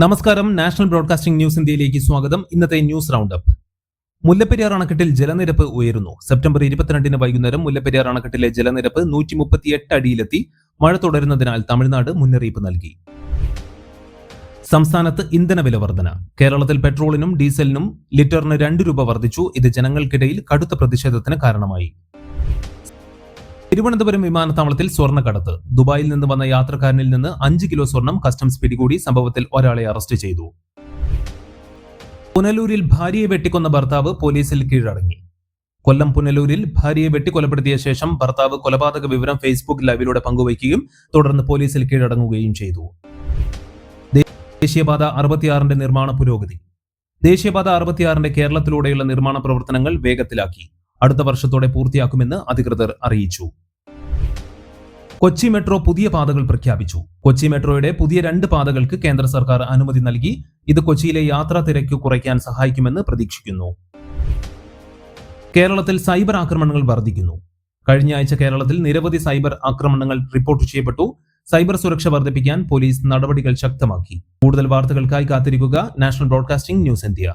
നമസ്കാരം. National broadcasting news ഇന്ത്യയിലേക്ക് സ്വാഗതം. ഇന്നത്തെ ന്യൂസ് റൗണ്ട് അപ്പ്. മുല്ലപ്പെരിയാർ അണക്കെട്ടിൽ ജലനിരപ്പ് ഉയരുന്നു. സെപ്റ്റംബർ 22 വൈകുന്നേരം മുല്ലപ്പെരിയാർ അണക്കെട്ടിലെ ജലനിരപ്പ് 138 അടിയിലെത്തി. മഴ തുടരുന്നതിനാൽ തമിഴ്നാട് മുന്നറിയിപ്പ് നൽകി. സംസ്ഥാനത്ത് ഇന്ധനവില വർധന. കേരളത്തിൽ പെട്രോളിനും ഡീസലിനും ലിറ്ററിന് 2 രൂപ വർദ്ധിച്ചു. ഇത് ജനങ്ങൾക്കിടയിൽ കടുത്ത പ്രതിഷേധത്തിന് കാരണമായി. തിരുവനന്തപുരം വിമാനത്താവളത്തിൽ സ്വർണ്ണക്കടത്ത്. ദുബായിൽ നിന്ന് വന്ന യാത്രക്കാരനിൽ നിന്ന് 5 കിലോ സ്വർണം കസ്റ്റംസ് പിടികൂടി. സംഭവത്തിൽ ഒരാളെ അറസ്റ്റ് ചെയ്തു. പുനലൂരിൽ ഭാര്യയെ വെട്ടിക്കൊന്ന ഭർത്താവ് പോലീസിൽ കീഴടങ്ങി. കൊല്ലം പുനലൂരിൽ ഭാര്യയെ വെട്ടിക്കൊലപ്പെടുത്തിയ ശേഷം ഭർത്താവ് കൊലപാതക വിവരം ഫേസ്ബുക്ക് ലൈവിലൂടെ പങ്കുവയ്ക്കുകയും തുടർന്ന് പോലീസിൽ കീഴടങ്ങുകയും ചെയ്തു. ദേശീയപാത 66ന്റെ നിർമ്മാണ പുരോഗതി. ദേശീയപാത 66ന്റെ കേരളത്തിലൂടെയുള്ള നിർമ്മാണ പ്രവർത്തനങ്ങൾ വേഗത്തിലാക്കി. അടുത്ത വർഷത്തോടെ പൂർത്തിയാക്കുമെന്ന് അധികൃതർ അറിയിച്ചു. കൊച്ചി മെട്രോ പുതിയ പാതകൾ പ്രഖ്യാപിച്ചു. കൊച്ചി മെട്രോയുടെ പുതിയ 2 പാതകൾക്ക് കേന്ദ്ര സർക്കാർ അനുമതി നൽകി. ഇത് കൊച്ചിയിലെ യാത്രാ തിരക്ക് കുറയ്ക്കാൻ സഹായിക്കുമെന്ന് പ്രതീക്ഷിക്കുന്നു. കേരളത്തിൽ സൈബർ ആക്രമണങ്ങൾ വർദ്ധിക്കുന്നു. കഴിഞ്ഞ ആഴ്ച കേരളത്തിൽ നിരവധി സൈബർ ആക്രമണങ്ങൾ റിപ്പോർട്ട് ചെയ്യപ്പെട്ടു. സൈബർ സുരക്ഷ വർദ്ധിപ്പിക്കാൻ പോലീസ് നടപടികൾ ശക്തമാക്കി. കൂടുതൽ വാർത്തകൾക്കായി കാത്തിരിക്കുക. National broadcasting news India.